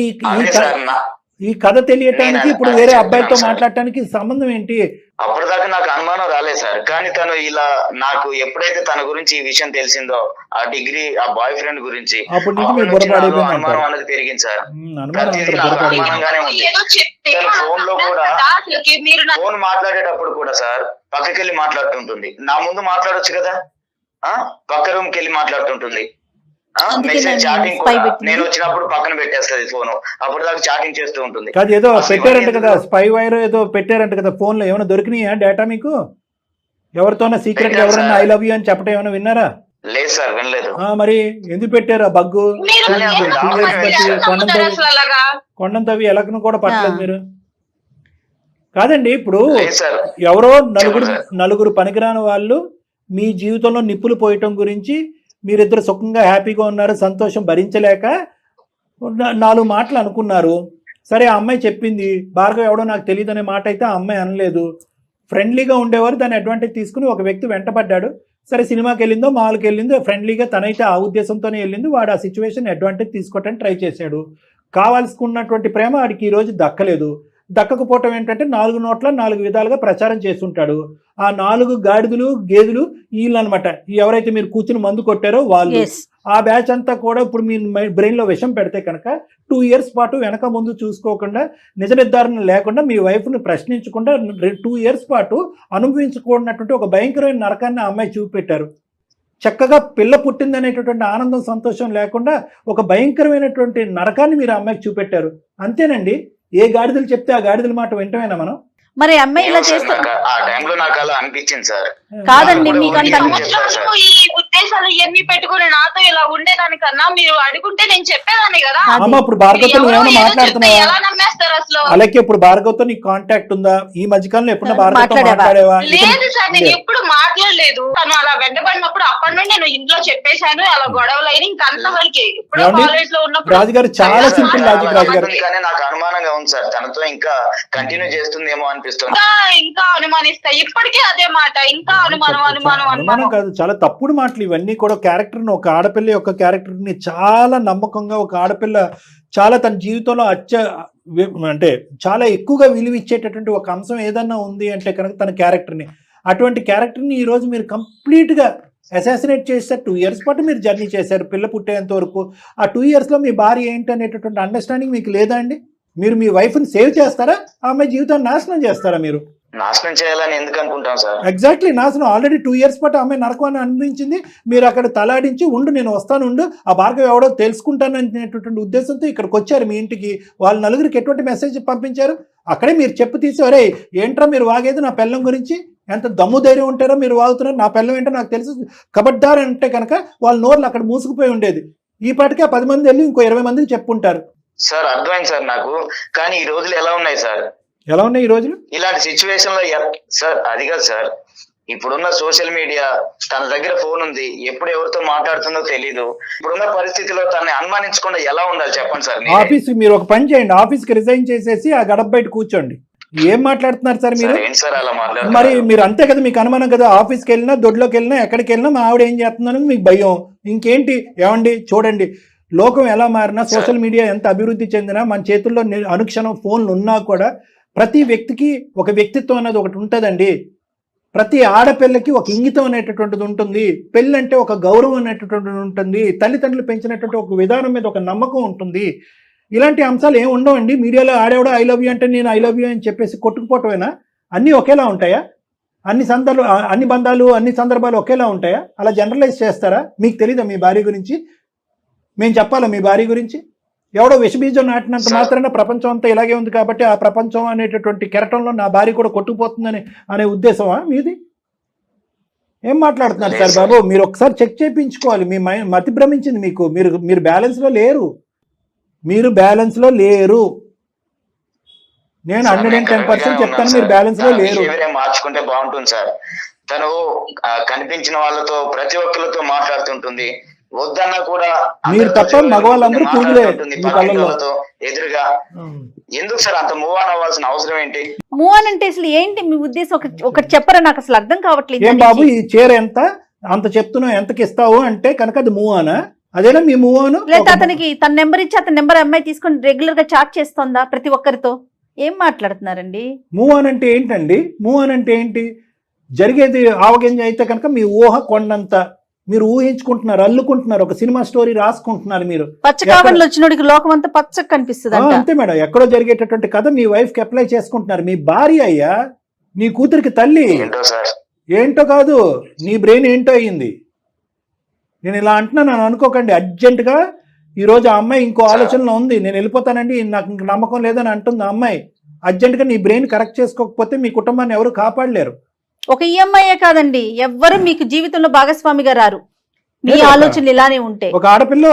ఈ కథ తెలియటానికి ఇప్పుడు వేరే అబ్బాయితో మాట్లాడటానికి సంబంధం ఏంటి? అప్పటిదాకా నాకు అనుమానం రాలేదు సార్, కానీ తను ఇలా నాకు ఎప్పుడైతే తన గురించి ఈ విషయం తెలిసిందో, ఆ డిగ్రీ ఆ బాయ్ ఫ్రెండ్ గురించి, అప్పటి నుంచి మీరు బుర్రపడిపోయింది అనుమానం అనేది పెరిగింది సార్. అనుమానంగానే ఉంది. ఫోన్ లో కూడా ఫోన్ మాట్లాడేటప్పుడు కూడా సార్ పక్కకెళ్ళి మాట్లాడుతుంటుంది. నా ముందు మాట్లాడొచ్చు కదా, పక్క రూమ్ కి వెళ్ళి మాట్లాడుతుంటుంది. మెసేజ్ చాటింగ్ కూడా నేను వచ్చినప్పుడు పక్కన పెట్టేస్తుంది ఫోన్, అప్పుడు దాకా చాటింగ్ చేస్తూ ఉంటుంది. కాదు, ఏదో పెట్టారంట కదా, స్పై వైర్ ఏదో పెట్టారంట కదా ఫోన్ లో, ఏమైనా దొరికినాయా డేటా మీకు? ఎవరితోనా సీక్రెట్ ఎవరైనా ఐ లవ్ యూ అని చెప్పడం ఏమైనా విన్నారా? లేదు సార్, వినలేదు. మరి ఎందుకు పెట్టారు ఆ బగ్గు? కొండంతవి ఎలకను కూడా పట్టలేదు మీరు. కాదండి, ఇప్పుడు ఎవరో నలుగురు పనికిరాని వాళ్ళు మీ జీవితంలో నిప్పులు పోయటం గురించి మీరిద్దరు సుఖంగా హ్యాపీగా ఉన్నారు, సంతోషం భరించలేక 4 మాటలు అనుకున్నారు. సరే, ఆ అమ్మాయి చెప్పింది, భార్గవ్ ఎవడో నాకు తెలియదు అనే మాట అయితే ఆ అమ్మాయి అనలేదు. ఫ్రెండ్లీగా ఉండేవారు దాన్ని అడ్వాంటేజ్ తీసుకుని ఒక వ్యక్తి వెంటపడ్డాడు. సరే, సినిమాకి వెళ్ళిందో మాల్కి వెళ్ళిందో ఫ్రెండ్లీగా తనైతే ఆ ఉద్దేశంతోనే వెళ్ళింది. వాడు ఆ సిచ్యువేషన్ అడ్వాంటేజ్ తీసుకోవటానికి ట్రై చేశాడు. కావాల్సుకున్నటువంటి ప్రేమ వాడికి ఈరోజు దక్కలేదు. దక్కకపోవటం ఏంటంటే 4 నోట్ల 4 విధాలుగా ప్రచారం చేస్తుంటాడు. ఆ 4 గాడిదలు గేదెలు వీళ్ళు అనమాట. ఎవరైతే మీరు కూర్చుని మందు కొట్టారో వాళ్ళు. ఆ బ్యాచ్ అంతా కూడా ఇప్పుడు మీ బ్రెయిన్ లో విషం పెడితే కనుక 2 years పాటు వెనక ముందు చూసుకోకుండా, నిజ నిర్ధారణ లేకుండా, మీ వైఫ్ ని ప్రశ్నించకుండా 2 years పాటు అనుభవించుకున్నటువంటి ఒక భయంకరమైన నరకాన్ని ఆ అమ్మాయి చూపెట్టారు. చక్కగా పిల్ల పుట్టింది అనేటటువంటి ఆనందం సంతోషం లేకుండా ఒక భయంకరమైనటువంటి నరకాన్ని మీరు ఆ అమ్మాయికి చూపెట్టారు. అంతేనండి. ఏ గాడిదలు చెప్తే ఆ గాడిదల మాట వింటమేనా మనం? మరి అమ్మాయి ఇలా చేస్తే ఆ టైంలో నాకు అలా అనిపించింది సార్. కాదండి, మీకు అంత ఈ ఉద్దేశాలు ఇవన్నీ పెట్టుకుని నాతో ఇలా ఉండేదానికన్నా మీరు అడుగుంటే నేను చెప్పేదాన్ని కదా. అమ్మ, ఇప్పుడు భార్గవతో ఏమైనా మాట్లాడుతున్నావా? ఎలా నమ్మేస్తారు అసలు? అలాగే ఇప్పుడు భార్గవతో నీకు కాంటాక్ట్ ఉందా? ఈ మధ్యకాలంలో ఎప్పుడైనా భార్గవతో మాట్లాడేవా? లేదు సార్, నేను ఎప్పుడు మాట్లాడలేదు. తను అలా వెంటబడినప్పుడు అప్పటి నుండి నేను ఇంట్లో చెప్పేశాను. అలా గొడవలు అయినా ఇంకా అంతవరకే. ఇప్పుడు కాలేజ్ లో ఉన్నప్పుడు రాజుగారు చాలా సింపుల్ లాజిక్. రాజుగారు నాకు అనుమానంగా ఉంది సార్, తనతో ఇంకా కంటిన్యూ చేస్తుందేమో అనిపిస్తుంది. ఇంకా అనుమానిస్తా. ఇప్పటికే అదే మాట, ఇంకా అనుమానం కాదు, చాలా తప్పుడు మాటలు ఇవన్నీ కూడా. క్యారెక్టర్ ని, ఒక ఆడపిల్ల యొక్క క్యారెక్టర్ ని చాలా నమ్మకంగా, ఒక ఆడపిల్ల చాలా తన జీవితంలో అంటే చాలా ఎక్కువగా విలువ ఇచ్చేటటువంటి ఒక అంశం ఏదన్నా ఉంది అంటే కనుక తన క్యారెక్టర్ని, అటువంటి క్యారెక్టర్ని ఈరోజు మీరు కంప్లీట్గా అసాసినేట్ చేశారు. 2 years పాటు మీరు జర్నీ చేశారు పిల్ల పుట్టేంత వరకు. ఆ 2 yearsలో మీ భార్య ఏంటి అనేటటువంటి అండర్స్టాండింగ్ మీకు లేదా అండి? మీరు మీ వైఫ్ని సేవ్ చేస్తారా, ఆమె జీవితాన్ని నాశనం చేస్తారా? మీరు నాశనం చేయాలని ఎందుకు అనుకుంటాం సార్? ఎగ్జాక్ట్లీ, నాశనం. ఆల్రెడీ 2 years పాటు ఆమె నరకం అనిపించింది. మీరు అక్కడ తలాడించి ఉండు, నేను వస్తాను, ఉండు, ఆ భార్గవ్ ఎవడో తెలుసుకుంటాననేటటువంటి ఉద్దేశంతో ఇక్కడికి వచ్చారు మీ ఇంటికి. వాళ్ళు 4గురికి ఎటువంటి మెసేజ్ పంపించారు? అక్కడే మీరు చెప్పు తీసి, అరే ఏంట్రా మీరు వాగేది నా పిల్లం గురించి, ఎంత దమ్ము ధైర్యం ఉంటారో మీరు వాగుతున్నారు, నా పిల్లం ఏంటో నాకు తెలుసు, కబడ్దార్ అంటే కనుక వాళ్ళ నోర్లు అక్కడ మూసుకుపోయి ఉండేది. ఈ పాటికి ఆ 10 మంది వెళ్ళి ఇంకో 20 మందికి చెప్పుంటారు. సార్ అర్థమైంది సార్ నాకు, కానీ ఈ రోజులు ఎలా ఉన్నాయి సార్? ఎలా ఉన్నాయి ఈ రోజులు? ఇలాంటి సిచ్యువేషన్ లో సార్ అది కాదు సార్, ఇప్పుడున్న సోషల్ మీడియా, తన దగ్గర ఫోన్ ఉంది, ఎప్పుడు ఎవరితో మాట్లాడుతుందో తెలీదు. ఇప్పుడున్న పరిస్థితిలో తనని అనుమానించకుండా ఎలా ఉండాలి చెప్పండి సార్. ఆఫీస్ మీరు ఒక పని చేయండి, ఆఫీస్ కి రిజైన్ చేసేసి ఆ గడప బయట కూర్చోండి. ఏం మాట్లాడుతున్నారు సార్ మీరు? ఏంటి సార్ అలా మాట్లాడుతున్నారు? మరి మీరు అంతే కదా, మీకు అనుమానం కదా, ఆఫీస్కి వెళ్ళినా దొడ్లోకి వెళ్ళినా ఎక్కడికి వెళ్ళినా మా ఆవిడ ఏం చేస్తున్నారని మీకు భయం. ఇంకేంటి? ఏమండి చూడండి, లోకం ఎలా మారినా, సోషల్ మీడియా ఎంత అభివృద్ధి చెందినా, మన చేతుల్లో అనుక్షణం ఫోన్లు ఉన్నా కూడా ప్రతి వ్యక్తికి ఒక వ్యక్తిత్వం అనేది ఒకటి ఉంటుందండి. ప్రతి ఆడపిల్లకి ఒక ఇంగితం అనేటటువంటిది ఉంటుంది. పెళ్ళి అంటే ఒక గౌరవం అనేటటువంటిది ఉంటుంది. తల్లిదండ్రులు పెంచినటువంటి ఒక విధానం మీద ఒక నమ్మకం ఉంటుంది. ఇలాంటి అంశాలు ఏమి ఉండవండి. మీడియాలో ఆడేవాడు ఐ లవ్ యూ అంటే నేను ఐ లవ్ యూ అని చెప్పేసి కొట్టుకుపోవటమేనా? అన్నీ ఒకేలా ఉంటాయా? అన్ని బంధాలు అన్ని సందర్భాలు ఒకేలా ఉంటాయా? అలా జనరలైజ్ చేస్తారా? మీకు తెలీదా మీ భార్య గురించి? మేము చెప్పాలా మీ భార్య గురించి? ఎవడో విషబీజం నాటినంత మాత్రాన ప్రపంచం అంతా ఇలాగే ఉంది కాబట్టి ఆ ప్రపంచం అనేటటువంటి కెరటంలో నా భార్య కూడా కొట్టుకుపోతుందని అనే ఉద్దేశమా మీది? ఏం మాట్లాడుతున్నారు సార్ బాబు? మీరు ఒకసారి చెక్ చేయించుకోవాలి. మీ మతి భ్రమించింది మీకు. మీరు బ్యాలెన్స్లో లేరు. నేను 110% చెప్తాను, మీరు బ్యాలెన్స్ లో లేరు. మార్చుకుంటే బాగుంటుంది సార్. తను కనిపించిన వాళ్ళతో ప్రతి ఒక్కరితో మాట్లాడుతుంటుంది. వద్దన్నా కూడా మీరు తప్ప మగవాళ్ళందరూ పూజలే ఎదురుగా. ఎందుకు సార్ అంత మూవ్ ఆన్ అవ్వాల్సిన అవసరం ఏంటి? మూవ్ ఆన్ అంటే అసలు ఏంటి మీ ఉద్దేశం? ఒకటి చెప్పరా, నాకు అసలు అర్థం కావట్లేదు. ఏం బాబు ఈ చీర ఎంత అంత చెప్తున్నావు, ఎంతకి ఇస్తావు అంటే కనుక అది మూవ్ ఆనా? అదేనా మీ మూవ్ ఆన్? లేదా అతనికి తన నెంబర్ ఇచ్చి అతని నెంబర్ అమ్మాయి తీసుకొని రెగ్యులర్ గా చాట్ చేస్తుందా ప్రతి ఒక్కరితో? ఏం మాట్లాడుతున్నారండి? మూవ్ ఆన్ అంటే ఏంటండి? మూవ్ ఆన్ అంటే ఏంటి? జరిగేది ఆవగింజ అయితే కనుక మీ ఊహ కొండంత. మీరు ఊహించుకుంటున్నారు, అల్లుకుంటున్నారు, ఒక సినిమా స్టోరీ రాసుకుంటున్నారు. మీరు పచ్చ కావడిలో వచ్చినోడికి లోకం అంతా పచ్చ కనిపిస్తుంది. అంతే మేడం, ఎక్కడో జరిగేటటువంటి కథ మీ వైఫ్ కి అప్లై చేసుకుంటున్నారు. మీ భార్య అయ్యా, నీ కూతురికి తల్లి. ఏంటో కాదు, నీ బ్రెయిన్ ఏంటో అయ్యింది. నేను ఇలా అంటున్నాను అనుకోకండి. అర్జెంటుగా ఈరోజు ఆ అమ్మాయి ఇంకో ఆలోచనలో ఉంది, నేను వెళ్ళిపోతానండి, నాకు ఇంక నమ్మకం లేదని అంటుంది ఆ అమ్మాయి. అర్జెంటుగా నీ బ్రెయిన్ కరెక్ట్ చేసుకోకపోతే మీ కుటుంబాన్ని ఎవరు కాపాడలేరు. ఒక ఈఎంఐయే కాదండి, ఎవ్వరు మీకు జీవితంలో భాగస్వామిగా రారు మీ ఆలోచనలు ఇలానే ఉంటే. ఒక ఆడపిల్ల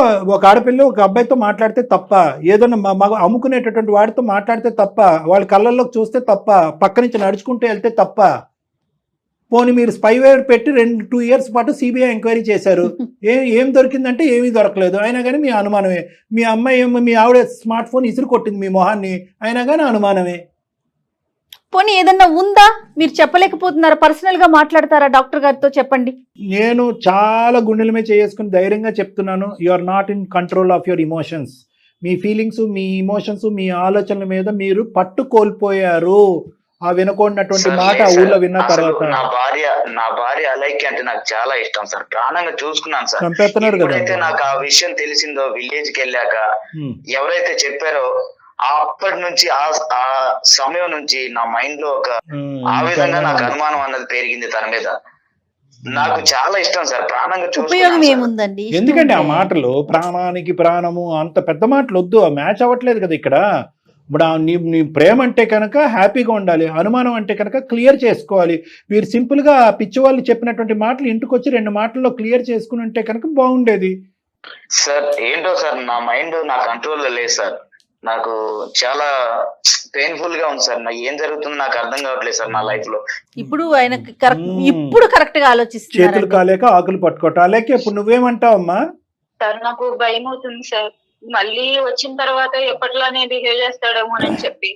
ఒక అబ్బాయితో మాట్లాడితే తప్ప, ఏదైనా మగ అమ్ముకునేటటువంటి వాడితో మాట్లాడితే తప్ప, వాళ్ళ కళ్ళల్లోకి చూస్తే తప్ప, పక్క నుంచి నడుచుకుంటూ వెళ్తే తప్ప. పోనీ మీరు స్పైవేర్ పెట్టి 2 years పాటు సిబిఐ ఎంక్వైరీ చేశారు. ఏం దొరికిందంటే ఏమీ దొరకలేదు. అయినా కానీ మీ అనుమానమే. మీ అమ్మాయి మీ ఆవిడ స్మార్ట్ ఫోన్ ఇసురు కొట్టింది మీ మొహాన్ని, అయినా కానీ అనుమానమే. పోనీ ఏదన్నా ఉందా? మీరు చెప్పలేకపోతున్నారా? పర్సనల్ గా మాట్లాడతారా డాక్టర్ గారితో? చెప్పండి. నేను చాలా గుండెల మీద చేసుకుని ధైర్యంగా చెప్తున్నాను, you are not in control of your emotions. మీ ఫీలింగ్స్, మీ ఇమోషన్స్, మీ ఆలోచనల మీద మీరు పట్టు కోల్పోయారు. ఆ వినకూడనటువంటి మాట ఊళ్ళో విన్న తర్వాత. నా భార్య అలైక్య అంటే నాకు చాలా ఇష్టం సార్, ప్రాణంగా చూసుకున్నాను సార్. చంపేస్తున్నారు కదా. ఎప్పుడైతే నాకు ఆ విషయం తెలిసిందో విలేజ్ కి వెళ్ళాక, ఎవరైతే చెప్పారో అప్పటి నుంచి ఆ సమయం నుంచి నా మైండ్ లో ఆ విధంగా నాకు అనుమానం అన్నది పెరిగింది తన మీద. నాకు చాలా ఇష్టం సార్, ప్రాణంగా చూసుకున్నాను. ఎందుకంటే ఆ మాటలు ప్రాణానికి ప్రాణము అంత పెద్ద మాటలు వద్దు, మ్యాచ్ అవ్వట్లేదు కదా ఇక్కడ. ఇప్పుడు నీ ప్రేమ అంటే కనుక హ్యాపీగా ఉండాలి, అనుమానం అంటే కనుక క్లియర్ చేసుకోవాలి. వీరు సింపుల్గా పిచ్చి వాళ్ళు చెప్పినటువంటి మాటలు ఇంటికి వచ్చి 2 మాటల్లో క్లియర్ చేసుకుని ఉంటే కనుక బాగుండేది. సార్ ఏంటో సార్, నా మైండ్ నా కంట్రోల్లో లేదు సార్. నాకు చాలా పెయిన్ఫుల్ గా ఉంది సార్. నాకు ఏం జరుగుతుందో నాకు అర్థం కావట్లేదు సార్ నా లైఫ్ లో. ఇప్పుడు ఆయనకి కరెక్ట్ గా ఆలోచిస్తున్నారు. చేతులు కాలేక ఆకులు పట్టుకోవటం. అలాగే ఇప్పుడు నువ్వేమంటావమ్మా? సార్ నాకు భయం అవుతుంది సార్, మళ్ళీ వచ్చిన తర్వాత ఎప్పట్లానే బిహేవ్ చేస్తాడేమో అని చెప్పి.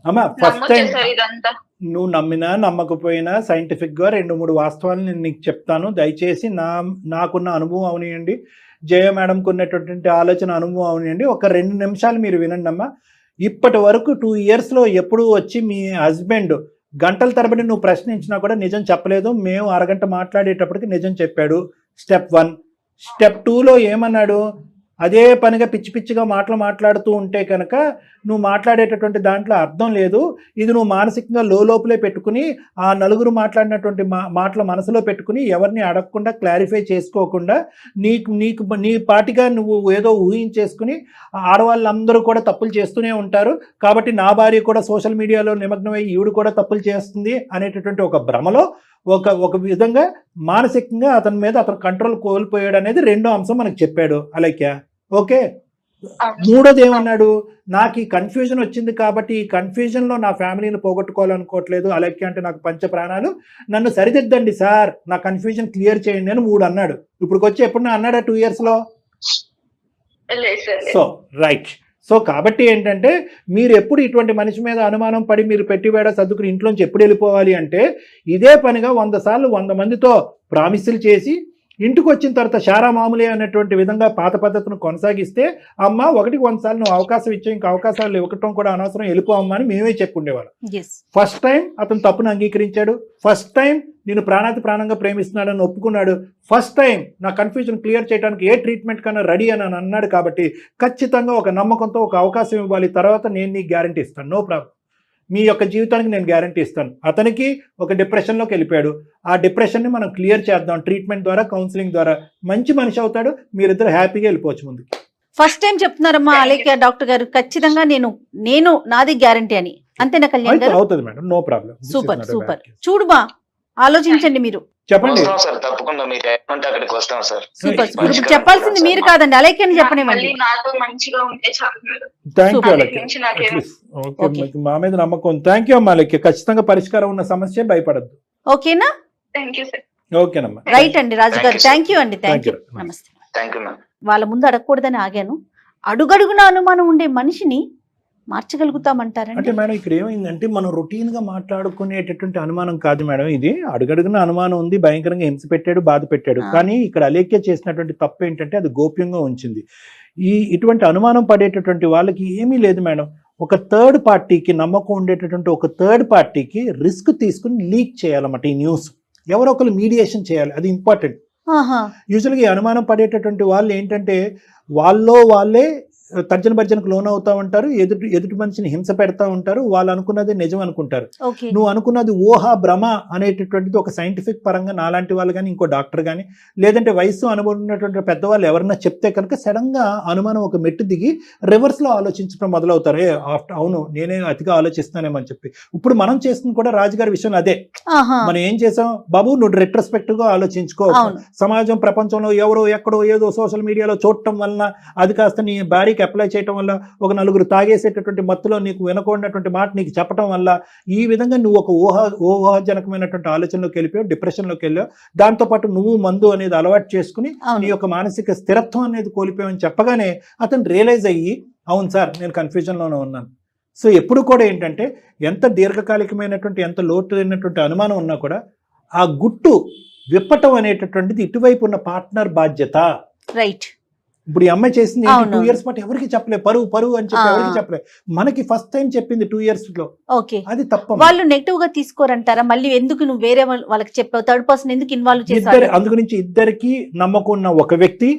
అమ్మా ఫస్ట్ టైం ఇదంతా నువ్వు నమ్మినా నమ్మకపోయినా సైంటిఫిక్ గా 2-3 వాస్తవాలు నేను నీకు చెప్తాను. దయచేసి నాకున్న అనుభవం అవనియండి, జయ మేడంకు ఉన్నటువంటి ఆలోచన అనుభవం అవనియండి. ఒక 2 నిమిషాలు మీరు వినండి అమ్మా. ఇప్పటి వరకు 2 years లో ఎప్పుడు వచ్చి మీ హస్బెండ్ గంటల తరబడి నువ్వు ప్రశ్నించినా కూడా నిజం చెప్పలేదు. మేము అరగంట మాట్లాడేటప్పటికి నిజం చెప్పాడు. స్టెప్ 1. స్టెప్ 2లో ఏమన్నాడు? అదే పనిగా పిచ్చిగా మాట్లాడుతూ ఉంటే కనుక నువ్వు మాట్లాడేటటువంటి దాంట్లో అర్థం లేదు. ఇది నువ్వు మానసికంగా లోపలే పెట్టుకుని ఆ నలుగురు మాట్లాడినటువంటి మాటల మనసులో పెట్టుకుని ఎవరిని అడగకుండా క్లారిఫై చేసుకోకుండా నీ పాటిగా నువ్వు ఏదో ఊహించేసుకుని ఆడవాళ్ళందరూ కూడా తప్పులు చేస్తూనే ఉంటారు కాబట్టి నా భార్య కూడా సోషల్ మీడియాలో నిమగ్నమై ఈవిడ కూడా తప్పులు చేస్తుంది అనేటటువంటి ఒక భ్రమలో ఒక విధంగా మానసికంగా అతని మీద అతను కంట్రోల్ కోల్పోయాడు అనేది 2వ అంశం మనకు చెప్పాడు అలైక్య. ఓకే, మూడోది ఏమన్నాడు, నాకు ఈ కన్ఫ్యూజన్ వచ్చింది కాబట్టి ఈ కన్ఫ్యూజన్ లో నా ఫ్యామిలీని పోగొట్టుకోవాలనుకోవట్లేదు, అలాగే అంటే నాకు పంచ ప్రాణాలు, నన్ను సరిదిద్దండి సార్, నా కన్ఫ్యూజన్ క్లియర్ చేయండి అని 3 అన్నాడు. ఇప్పుడు వచ్చి ఎప్పుడు అన్నాడా 2 years లో? So right. సో కాబట్టి ఏంటంటే మీరు ఎప్పుడు ఇటువంటి మనిషి మీద అనుమానం పడి మీరు పెట్టివేడ సర్దుకుని ఇంట్లోంచి ఎప్పుడు వెళ్ళిపోవాలి అంటే, ఇదే పనిగా 100 సార్లు 100 మందితో ప్రామిసులు చేసి ఇంటికి వచ్చిన తర్వాత షారా మామూలే అన్నటువంటి విధంగా పాత పద్ధతిని కొనసాగిస్తే, అమ్మ 100 సార్లు నువ్వు అవకాశం ఇచ్చే, ఇంకా అవకాశాలు ఇవ్వటం కూడా అనవసరం, వెళ్ళిపో అమ్మా అని మేమే చెప్పుండేవాళ్ళం. ఫస్ట్ టైం అతను తప్పును అంగీకరించాడు, ఫస్ట్ టైం నేను ప్రాణాతి ప్రాణంగా ప్రేమిస్తున్నాడని ఒప్పుకున్నాడు, ఫస్ట్ టైం నా కన్ఫ్యూజన్ క్లియర్ చేయడానికి ఏ ట్రీట్మెంట్ కన్నా రెడీ అని అన్నాడు. కాబట్టి ఖచ్చితంగా ఒక నమ్మకంతో ఒక అవకాశం ఇవ్వాలి, తర్వాత నేను నీకు గ్యారంటీ ఇస్తాను, నో ప్రాబ్లం, మీ యొక్క జీవితానికి నేను గ్యారంటీ ఇస్తాను. అతనికి ఒక డిప్రెషన్లోకి వెళ్ళిపోయాడు, ఆ డిప్రెషన్ని మనం క్లియర్ చేద్దాం ట్రీట్మెంట్ ద్వారా, కౌన్సిలింగ్ ద్వారా, మంచి మనిషి అవుతాడు, మీరిద్దరు హ్యాపీగా వెళ్ళిపోవచ్చు ముందుకు. ఫస్ట్ టైం చెప్తున్నారమ్మా అలేఖ్య డాక్టర్ గారు, ఖచ్చితంగా నేను నాది గ్యారంటీ అని, అంతేనా కళ్యాణ్ గారు? అవుతుంది madam, no problem. Super super. చూడుమా, ఆలోచించండి మీరు, చెప్పండి సార్. తప్పకుండా మీరు ఎక్కడుంటే అక్కడికి వస్తాం సార్. సూపర్. ఇప్పుడు చెప్పాల్సింది మీరు కాదండి, అలేఖ్యని చెప్పనివ్వండి. నాతో మంచిగా ఉంటే చాలు. థ్యాంక్ యూ అలేఖ్య, మా మీద నమ్మకం. థ్యాంక్ యూ అమ్మా అలేఖ్య, ఖచ్చితంగా పరిష్కారం ఉన్న సమస్య, భయపడద్దు. ఓకేనా? Thank you sir. ఓకేనమ్మా, రైట్ అండి రాజు గారు, థ్యాంక్ యూ అండి, థ్యాంక్ యూ, నమస్తే. Thank you ma'am. వాళ్ళ ముందు అడగకూడదని ఆగాను. అడుగడుగున అనుమానం ఉండే మనిషిని మార్చగలుగుతామంటారండి? అంటే మేడం ఇక్కడ ఏమైందంటే, మనం రొటీన్ గా మాట్లాడుకునేటటువంటి అనుమానం కాదు మేడం ఇది. అడుగడుగున అనుమానం ఉంది, భయంకరంగా హింస పెట్టాడు, బాధ పెట్టాడు. కానీ ఇక్కడ అలేఖ్య చేసినటువంటి తప్పు ఏంటంటే అది గోప్యంగా ఉంచింది. ఇటువంటి అనుమానం పడేటటువంటి వాళ్ళకి ఏమీ లేదు మేడం, ఒక థర్డ్ పార్టీకి నమ్మకం ఉండేటటువంటి ఒక థర్డ్ పార్టీకి రిస్క్ తీసుకుని లీక్ చేయాలన్నమాట ఈ న్యూస్. ఎవరో ఒకరు మీడియేషన్ చేయాలి, అది ఇంపార్టెంట్. యూజువల్గా ఈ అనుమానం పడేటటువంటి వాళ్ళు ఏంటంటే వాళ్ళే తర్జన భర్జనకు లోన్ అవుతా ఉంటారు, ఎదుటి మనిషిని హింస పెడతా ఉంటారు, వాళ్ళు అనుకున్నది నిజం అనుకుంటారు. నువ్వు అనుకున్నది ఊహ భ్రమ అనేటటువంటిది ఒక సైంటిఫిక్ పరంగా నాలాంటి వాళ్ళు కానీ, ఇంకో డాక్టర్ కానీ, లేదంటే వయసు అనుభవం ఉన్నటువంటి పెద్దవాళ్ళు ఎవరన్నా చెప్తే కనుక సడన్ గా అనుమానం ఒక మెట్టు దిగి రివర్స్ లో ఆలోచించడం మొదలవుతారు. అవును నేనే అతిగా ఆలోచిస్తున్నానేమని చెప్పి. ఇప్పుడు మనం చేస్తుంది కూడా రాజుగారి విషయంలో అదే. మనం ఏం చేసాం బాబు, నువ్వు రెట్రోస్పెక్టివ్ గా ఆలోచించుకో. సమాజం ప్రపంచంలో ఎవరో ఎక్కడో ఏదో సోషల్ మీడియాలో చూడటం వలన అది కాస్త నీ భార్యకి అప్లై చేయటం వల్ల, ఒక నలుగురు తాగేసేటటువంటి మత్తులో నీకు వినకూడనటువంటి మాట నీకు చెప్పడం వల్ల, ఈ విధంగా నువ్వు ఒక ఊహాజనకమైనటువంటి ఆలోచనలోకి వెళ్ళిపోయావు, డిప్రెషన్లోకి వెళ్ళావు. దాంతోపాటు నువ్వు మందు అనేది అలవాటు చేసుకుని నీ యొక్క మానసిక స్థిరత్వం అనేది కోల్పోయావని చెప్పగానే అతను రియలైజ్ అయ్యి, అవును సార్ నేను కన్ఫ్యూజన్లోనే ఉన్నాను. సో ఎప్పుడు కూడా ఏంటంటే, ఎంత దీర్ఘకాలికమైనటువంటి ఎంత లోతైనటువంటి అనుమానం ఉన్నా కూడా ఆ గుట్టు విప్పటం అనేటటువంటిది ఇటువైపు ఉన్న పార్ట్నర్ బాధ్యత. రైట్. ఇప్పుడు ఈ అమ్మాయి చేసింది 2 years పాటు ఎవరికి చెప్పలే, పరువు అని చెప్పి ఎవరికి చెప్పలే, మనకి ఫస్ట్ టైం చెప్పింది 2 years లో. ఓకే, అది తప్ప. వాళ్ళు నెగిటివ్ గా తీసుకోరంటారా? మళ్ళీ ఎందుకు నువ్వు వేరే వాళ్ళకి చెప్పావు, థర్డ్ పర్సన్ ఎందుకు ఇన్వాల్వ్ చేశారు? అందుగురించి ఇద్దరికి నమ్మకం ఉన్న ఒక వ్యక్తి,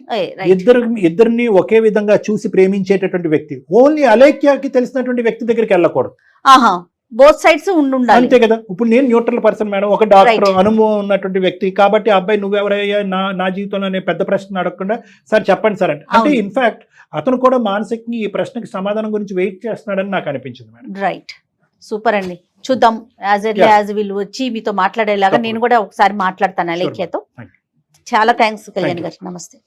ఇద్దరిని ఒకే విధంగా చూసి ప్రేమించేటటువంటి వ్యక్తి, ఓన్లీ అలేఖ్యకి తెలిసినటువంటి వ్యక్తి దగ్గరికి వెళ్ళకూడదు. బోత్ సైడ్స్ ఉండాలి, అంతే కదా. ఇప్పుడు నేను న్యూట్రల్ పర్సన్ మేడం, ఒక డాక్టర్ అనుభవం ఉన్నటువంటి వ్యక్తి కాబట్టి అబ్బాయి నువ్వెవరయ్యా నా జీవితంలో నేను పెద్ద ప్రశ్న అడగకుండా సార్ చెప్పండి సార్ అంటే ఇన్ఫాక్ట్ అతను కూడా మానసికంగా ఈ ప్రశ్నకి సమాధానం గురించి వెయిట్ చేస్తున్నాడని నాకు అనిపించింది మేడం. రైట్, సూపర్ అండి. చూద్దాం యాజ్ వీళ్ళు వచ్చి మీతో మాట్లాడేలాగా నేను కూడా ఒకసారి మాట్లాడతాను అలేఖ్యతో. చాలా థ్యాంక్స్ కళ్యాణ్ గారు, నమస్తే.